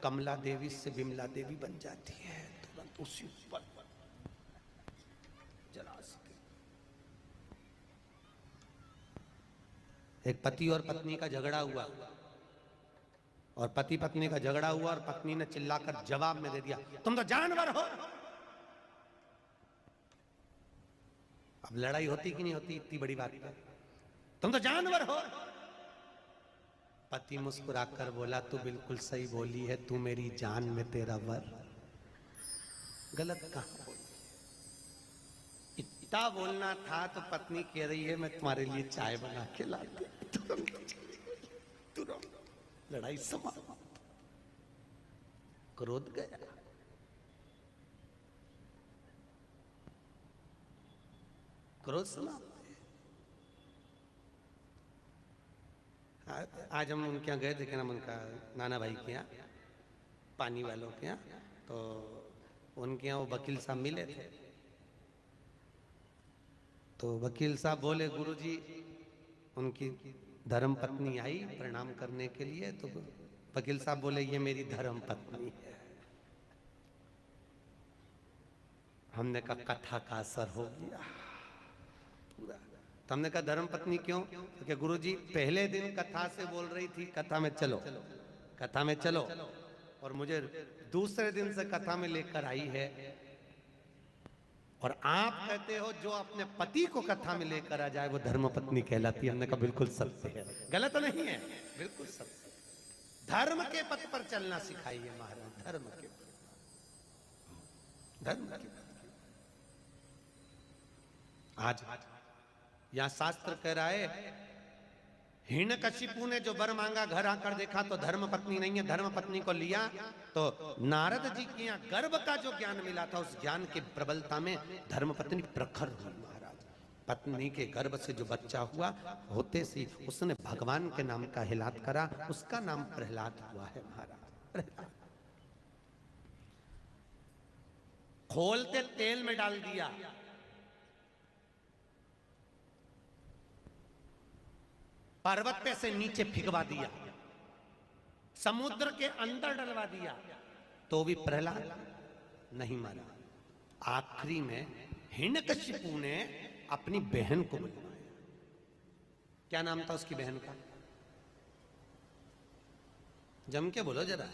कमला देवी से विमला देवी बन जाती है, तुरंत उसी पर जला सके। एक पति और पत्नी का झगड़ा हुआ, और पति पत्नी का झगड़ा हुआ और पत्नी ने चिल्लाकर जवाब में दे दिया, तुम तो जानवर हो। अब लड़ाई होती कि नहीं होती इतनी बड़ी बात है, तुम तो जानवर हो। पति मुस्कुराकर बोला, तू बिल्कुल सही बोली है, तू मेरी जान में तेरा वर। गलत कहां बोली? इतना बोलना था तो पत्नी कह रही है, मैं तुम्हारे लिए चाय बना के लाती। तुरंत लड़ाई समाप्त, क्रोध गया। क्रोध समाप्त। आज हम उनके यहाँ गए थे, क्या नाम उनका, नाना भाई के यहाँ, पानी वालों के यहाँ। तो उनके यहाँ वो वकील साहब मिले थे। तो वकील साहब बोले, गुरुजी उनकी धर्म पत्नी आई प्रणाम करने के लिए। तो वकील साहब बोले, ये मेरी धर्म पत्नी है। हमने कहा कथा का असर हो गया पूरा। तो हमने कहा धर्म पत्नी क्यों? क्योंकि गुरुजी पहले दिन कथा से बोल रही थी, कथा में चलो, कथा में चलो, और मुझे दूसरे दिन से कथा में लेकर आई है। और आप कहते हो जो अपने पति को कथा में लेकर आ जाए वो धर्म पत्नी कहलाती है। हमने कहा बिल्कुल सत्य है, गलत नहीं है, बिल्कुल सत्य। धर्म के पथ पर चलना सिखाइए महाराज, धर्म के पथ, धर्म के पथ। आज यहां शास्त्र कह रहा है, हिरण्यकशिपु ने जो वर मांगा घर आकर देखा तो धर्म पत्नी नहीं है। धर्म पत्नी को लिया तो नारद जी के यहाँ गर्भ का जो ज्ञान मिला था, उस ज्ञान की प्रबलता में धर्म पत्नी प्रखर हुई महाराज। पत्नी के गर्भ से जो बच्चा हुआ, होते से उसने भगवान के नाम का हिलात करा, उसका नाम प्रहलाद हुआ है महाराज। प्रहलाद खोलते तेल में डाल दिया, पर्वत पे से नीचे फिगवा दिया, समुद्र के अंदर डलवा दिया, तो भी प्रहलाद नहीं मरा। आखिरी में हिरण्यकशिपु ने अपनी बहन को बुलवाया। क्या नाम था उसकी बहन का? जम के बोलो जरा।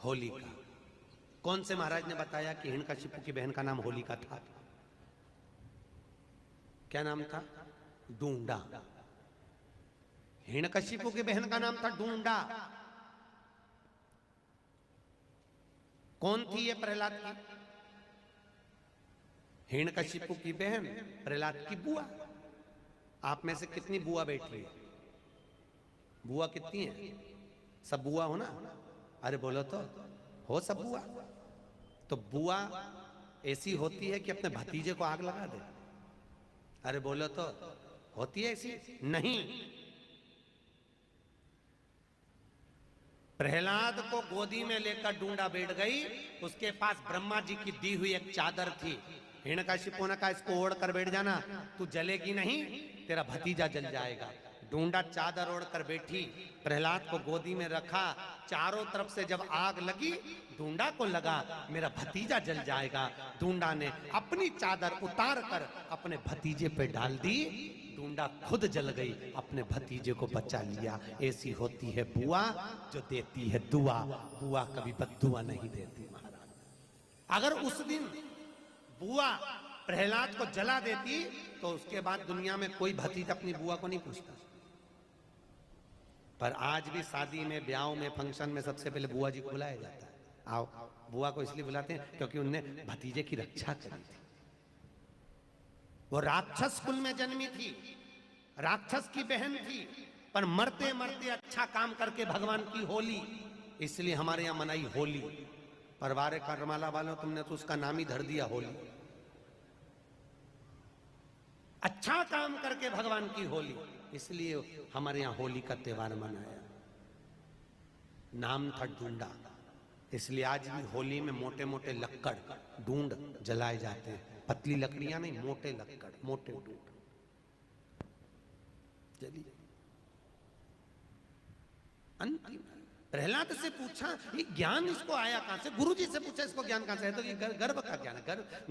होलिका। कौन से महाराज ने बताया कि हिरण्यकशिपु की बहन का नाम होलिका था? क्या नाम था? डूंडा। हिरण्यकशिपु की बहन का नाम था डूंडा। कौन थी ये प्रहलाद की? हिरण्यकशिपु की बहन, प्रहलाद की बुआ। आप में से कितनी बुआ बैठी है? बुआ कितनी है? सब बुआ हो ना? अरे बोलो तो, हो सब बुआ? तो बुआ ऐसी होती है कि अपने भतीजे को आग लगा दे? अरे बोलो तो, होती है ऐसी? नहीं। प्रहलाद को गोदी में लेकर डूंडा बैठ गई, उसके पास ब्रह्मा जी की दी हुई एक चादर थी। हिरण्यकशिपु ने कहा, इसको ओढ़ कर बैठ जाना, तू जलेगी नहीं, तेरा भतीजा जल जाएगा। डूंडा चादर ओढ़ कर बैठी, प्रहलाद को गोदी में रखा। चारों तरफ से जब आग लगी, डूंडा को लगा मेरा भतीजा जल जाएगा। डूंडा ने अपनी चादर उतार कर अपने भतीजे पे डाल दी, डूंडा खुद जल गई, अपने भतीजे को बचा लिया। ऐसी होती है बुआ जो देती है दुआ। बुआ कभी बद्दुआ नहीं देती महाराज। अगर उस दिन बुआ प्रहलाद को जला देती तो उसके बाद दुनिया में कोई भतीजा अपनी बुआ को नहीं पूछता। पर आज भी शादी में, ब्याह में, फंक्शन में सबसे पहले बुआ जी को बुलाया जाता है। आओ। बुआ को इसलिए बुलाते हैं क्योंकि उनने भतीजे की रक्षा करी थी। वो राक्षस कुल में जन्मी थी, राक्षस की बहन थी, पर मरते मरते अच्छा काम करके भगवान की होली, इसलिए हमारे यहां मनाई होली। परवारे करमाला वालों, तुमने तो उसका नाम ही धर दिया होली। अच्छा काम करके भगवान की होली, इसलिए हमारे यहां होली का त्योहार मनाया। नाम था डूंडा, इसलिए आज भी होली में मोटे मोटे लक्कड़, ढूंढ जलाए जाते हैं। पतली लकड़ियां नहीं, मोटे लक्कड़, मोटे ढूंढ जली। अंतिम प्रहलाद से पूछा ये ज्ञान इसको आया कहां से? गुरु जी से पूछा इसको ज्ञान कहां से है? तो ये गर्भ का ज्ञान है।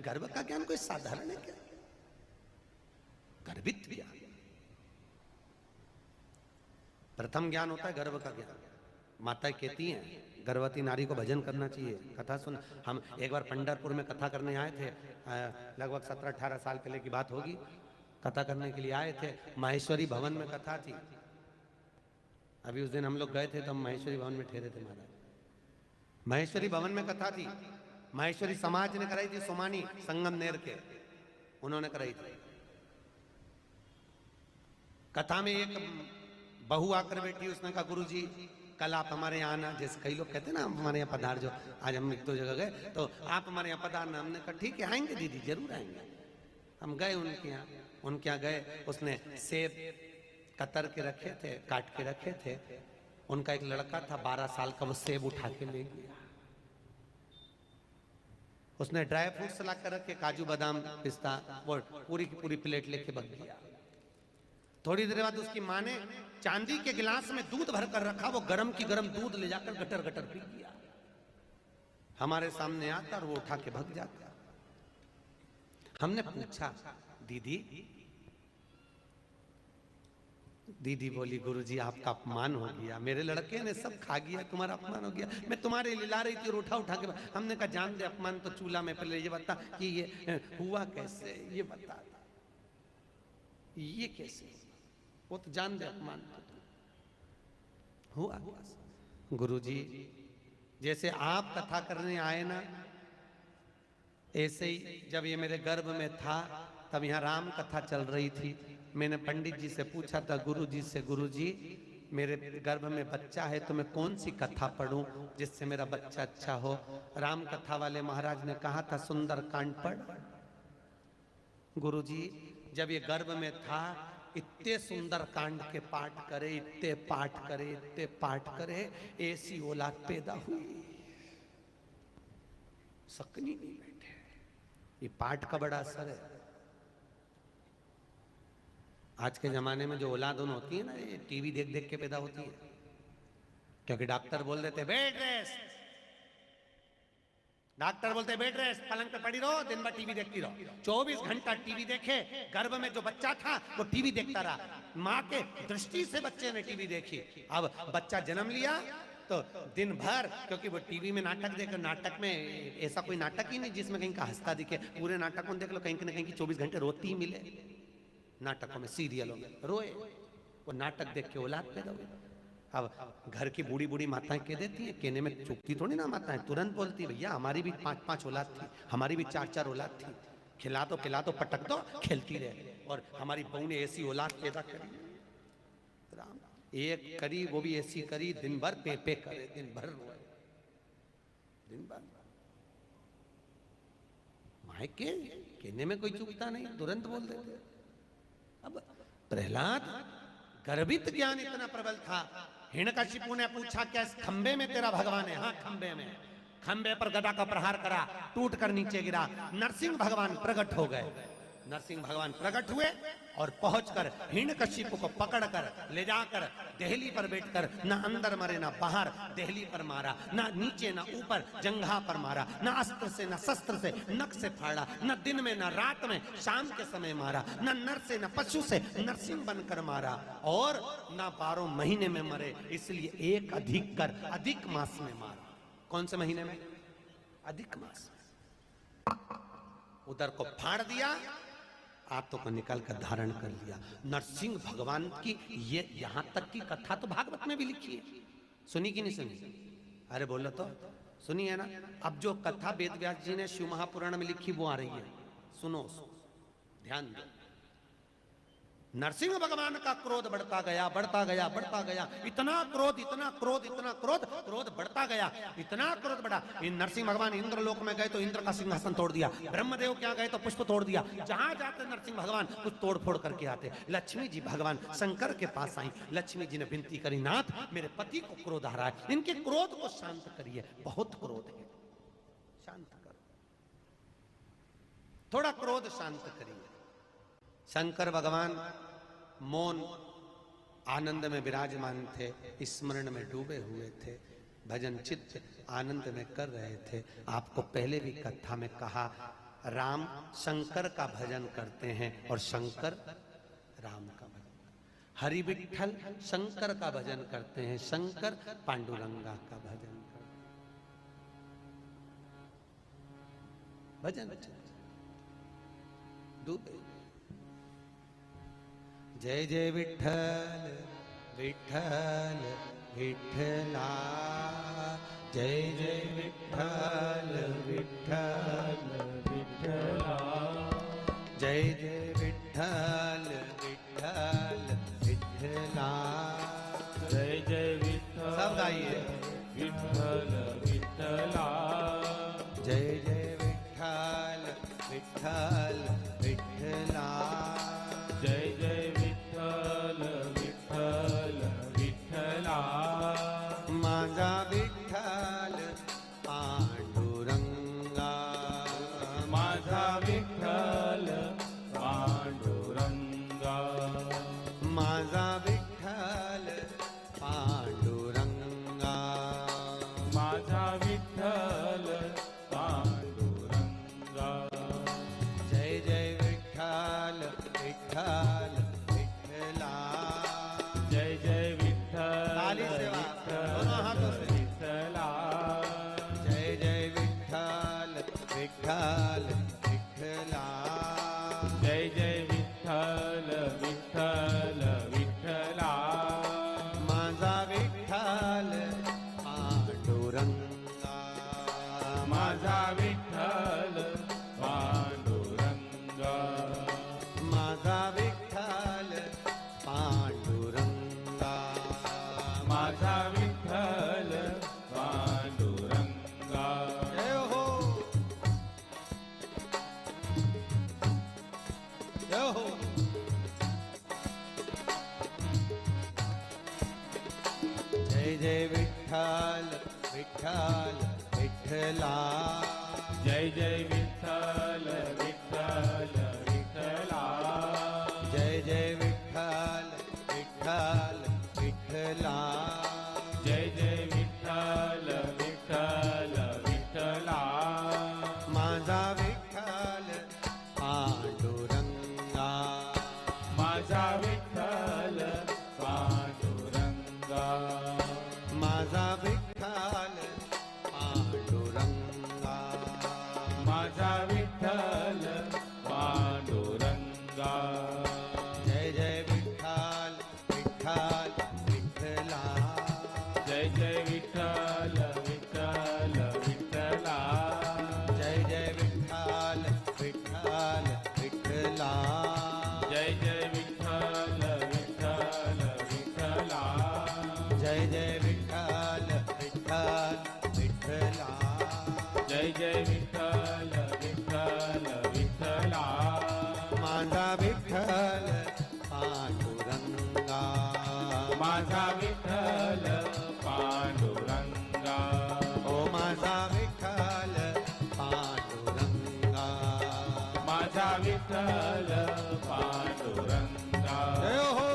गर्भ का ज्ञान कोई साधारण है क्या? गर्भित ज्ञान। प्रथम ज्ञान होता है गर्भ का ज्ञान। माता कहती हैं गर्भवती नारी को भजन करना चाहिए। कथा सुन, हम एक बार पंढरपुर में कथा करने आए थे, लगभग 17-18 साल पहले की बात होगी। कथा करने के लिए आए थे, माहेश्वरी भवन में कथा थी। अभी उस दिन हम लोग गए थे तो हम माहेश्वरी भवन में ठहरे थे महाराज। माहेश्वरी भवन में कथा थी, माहेश्वरी समाज ने कराई थी, सोमानी संगमनेर के, उन्होंने कराई थी। कथा में एक बहू आकर बैठी, उसने कहा गुरु जी कल आप हमारे यहाँ आना। जैसे कई लोग कहते हैं ना हमारे यहाँ पधार जो, आज हम एक दो जगह गए तो आप हमारे यहाँ पधारना। हमने कहा ठीक है आएंगे दीदी, जरूर आएंगे। हम गए उनके यहाँ गए। उसने सेब कतर के रखे थे, काट के रखे थे। उनका एक लड़का था 12 साल का, वो सेब उठा के ले गया। उसने ड्राई फ्रूट्स ला कर रखे, काजू बादाम पिस्ता, वो पूरी की पूरी प्लेट लेके भाग गया। थोड़ी देर बाद उसकी माँ ने चांदी के गिलास में दूध भर कर रखा, वो गरम की गरम दूध ले जाकर गटर गटर पी गया। हमारे सामने आता और वो उठा के भाग जाता। हमने पूछा दीदी बोली गुरुजी आपका अपमान हो गया, मेरे लड़के ने सब खा गया, तुम्हारा अपमान हो गया। मैं तुम्हारे लिए ला रही थी और उठा के। हमने कहा जान दे अपमान तो चूल्हा में, पहले ये बता कि ये हुआ कैसे, ये बता ये कैसे, वो तो जान दे अपमान तो हुआ। गुरुजी जैसे आप कथा करने आए ना, ऐसे ही जब ये मेरे गर्भ में था तब यहाँ राम कथा चल रही थी। मैंने पंडित जी से पूछा था गुरुजी से, गुरुजी मेरे गर्भ में बच्चा है तो मैं कौन सी कथा पढ़ूं जिससे मेरा बच्चा अच्छा हो? राम कथा वाले महाराज ने कहा था सुंदर कांड पढ़। गुरुजी जब ये गर्भ में था इतने सुंदर कांड के पाठ करे, इतने पाठ करे, ऐसी औलाद पैदा हुई, सकनी नहीं बैठे। ये पाठ का बड़ा असर है। आज के जमाने में जो औलाद होती है ना, ये टीवी देख देख के पैदा होती है। क्योंकि डॉक्टर बोल देते बेड रेस्ट, डॉक्टर बोलते बेड रेस्ट, पलंग पे पड़ी रहो, दिन भर टीवी देखती रहो। 24 घंटा टीवी देखे, गर्भ में जो बच्चा था वो टीवी देखता रहा। माँ के दृष्टि से बच्चे ने टीवी देखी। अब बच्चा जन्म लिया तो दिन भर, क्योंकि वो टीवी में नाटक देखे, नाटक में ऐसा कोई नाटक ही नहीं जिसमें कहीं का हंसता दिखे। पूरे नाटक को देख लो, कहीं ना कहीं 24 घंटे रोती ही मिले। नाटकों में, सीरियलों में रोए, वो नाटक देख के औलाद पैदा हुई। अब घर की बूढ़ी बूढ़ी माताएं कह देती हैं, कहने में चुपती थोड़ी ना माताएं, तुरंत बोलती भैया हमारी भी 5-5 औलाद थी, हमारी भी 4-4 औलाद थी, खिला दो पटक दो, खेलती रहे। और हमारी बहू ने ऐसी औलाद पैदा करी, राम एक करी, वो भी ऐसी करी, दिन भर पे करे, दिन भर रोए, दिन भर। माए के कहने में कोई चुपता नहीं, तुरंत बोल देते। अब प्रहलाद गर्भित ज्ञान इतना प्रबल था। हिरण्यकशिपु ने पूछा क्या इस खंबे में तेरा भगवान है? हाँ खंबे में। खंबे पर गदा का प्रहार करा, टूट कर नीचे गिरा। नरसिंह भगवान प्रकट हो गए। नरसिंह भगवान प्रकट हुए और पहुंचकर हिरण्यकशिपु को पकड़कर ले जाकर देहली पर बैठकर ना अंदर मरे ना बाहर, देहली पर मारा, ना नीचे ना ऊपर, जंघा पर मारा, ना अस्त्र से ना शस्त्र से, नख से फाड़ा, न दिन में ना रात में, शाम के समय मारा, ना नर से ना पशु से, नरसिंह बनकर मारा। और ना 12 महीने में मरे, इसलिए एक अधिक कर अधिक मास में मारा। कौन से महीने में? अधिक मास में। उधर को फाड़ दिया, आंतों को निकाल कर धारण कर लिया। नरसिंह भगवान की ये यहां तक की कथा तो भागवत में भी लिखी है, सुनी कि नहीं सुनी? अरे बोलो तो, सुनी है ना? अब जो कथा वेद व्यास जी ने शिव महापुराण में लिखी वो आ रही है, सुनो, ध्यान दो। नरसिंह भगवान का क्रोध बढ़ता गया, इतना क्रोध बढ़ता गया, इतना क्रोध बढ़ा। नरसिंह भगवान इंद्रलोक में गए तो इंद्र का सिंहासन तोड़ दिया, ब्रह्मदेव क्या गए तो पुष्प तोड़ दिया। जहां जाते नरसिंह भगवान कुछ तोड़ फोड़ करके आते। लक्ष्मी जी भगवान शंकर के पास आई। लक्ष्मी जी ने विनती करी, नाथ मेरे पति को क्रोध आ रहा है, इनके क्रोध को शांत करिए, बहुत क्रोध है, शांत करो, थोड़ा क्रोध शांत करिए। शंकर भगवान मौन आनंद में विराजमान थे, स्मरण में डूबे हुए थे। भजन चित्त आनंद में कर रहे थे। आपको पहले भी कथा में कहा, राम शंकर का भजन करते हैं और शंकर राम का भजन, हरि विठ्ठल शंकर का भजन करते हैं, शंकर पांडुरंगा का भजन करते हैं। भजन दुबे जय जय विठ्ठल विठ्ठल विठ्ठला, जय जय विठ्ठल विठ्ठल विठ्ठला, जय जय विठ्ठल विठ्ठल विठ्ठला, जय जय विठ्ठल। सब गाइए। विठ्ठल विठ्ठला, जय जय विठ्ठल विठ्ठल विठ्ठला, जय जय विठ्ठल विठ्ठल विठ्ठला, माझा विठ्ठल पांडुरंगा, माझा विठ्ठल पांडुरंगा, माझा विठ्ठल पांडुरंगा, माझा विठ्ठल पांडुरंगा, जय जय विठ्ठल विठ्ठल विठ्ठला, जय जय विठ्ठल ताली से बात, दोनों हाथों से। विठ्ठला, जय जय विठ्ठल विठ्ठल विठ्ठला, जय जय विठ्ठल विठ्ठल विठ्ठला, माझा विठ्ठल पांडुरंगा, माझा विठ्ठल पांडुरंगा, माझा विठ्ठल पांडुरंगा, माझा विठ्ठल पांडुरंगा, जय हो जय हो। जय जय विठ्ठल विठ्ठल विठ्ठला, जय जय विठ्ठल विठ्ठल विठ्ठला, जय जय विठ्ठल विठ्ठल विठ्ठला, जय जय विठ्ठल विठ्ठल विठ्ठला, माझा विठ्ठल पांडुरंगा, माझा विठ्ठल पांडुरंगा, माझा विठ्ठल पांडुरंगा, माझा विठ्ठल पांडुरंगा, जय जय विठ्ठल विठ्ठल विठ्ठला, जय जय विठ्ठल विठ्ठल विठ्ठला, जय जय विठ्ठल विठ्ठल विठ्ठला, जय जय विठ्ठल विठ्ठल विठ्ठला, जय जय विठ्ठल विठ्ठल विठ्ठला, जय जय विठ्ठल विठ्ठल विठ्ठला, माझा विठ्ठल पांडुरंगा, माझा विठ्ठल पांडुरंगा, ओ माझा विठ्ठल पांडुरंगा, माझा विठ्ठल पांडुरंगा, जय हो।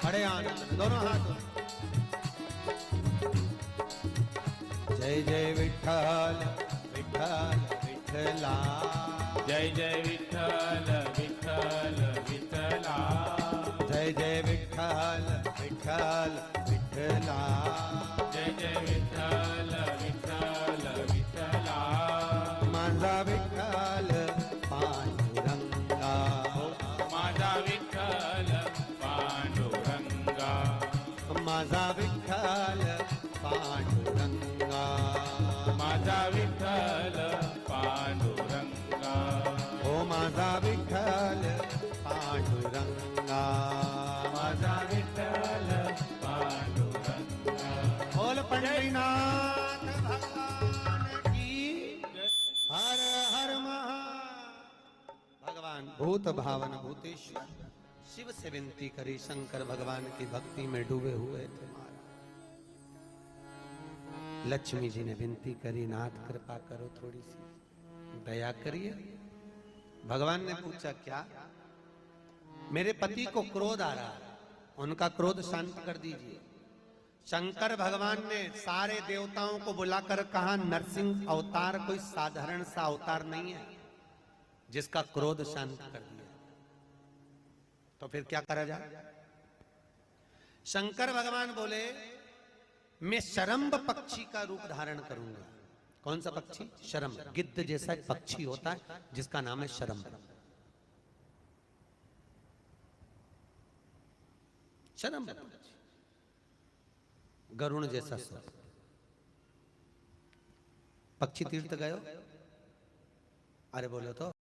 खड़े आनंद दोनों हाथों। जय जय विठ्ठल विठ्ठल विठ्ठला, जय जय विठ्ठल विठ्ठल विठ्ठला, जय जय विठ्ठल विठ्ठल विठ्ठला, जय जय विठ्ठल विठ्ठल विठ्ठला, माझा विठ्ठल पांडुरंगा, माझा विठ्ठल पांडुरंगा, माझा विठ्ठल पांडुरंगा, माझा विठ्ठल पांडुरंगा, ओ माझा विठ्ठल पांडुरंगा, माझा विठ्ठल पांडुरंगा, बोल पंढरीनाथ भगवान की हर हर महा। भगवान भूत भावन भूतेश्वर शिव से विनती करी, शंकर भगवान की भक्ति में डूबे हुए थे महाराज। लक्ष्मी जी ने विनती करी, नाथ कृपा करो, थोड़ी सी दया करिए। भगवान ने पूछा क्या? मेरे पति को क्रोध आ रहा है, उनका क्रोध शांत कर दीजिए। शंकर भगवान ने सारे देवताओं को बुलाकर कहा, नरसिंह अवतार कोई साधारण सा अवतार नहीं है जिसका क्रोध शांत कर दिया। तो फिर क्या करा जाए? शंकर भगवान बोले, मैं शरम्ब पक्षी का रूप धारण करूंगा। कौन सा पक्षी? शरम्ब, गिद्ध जैसा एक पक्षी होता है जिसका नाम है शरम्ब। शरम्ब पक्षी, गरुण जैसा स्वर। पक्षी तीर्थ गए हो? अरे बोलो तो।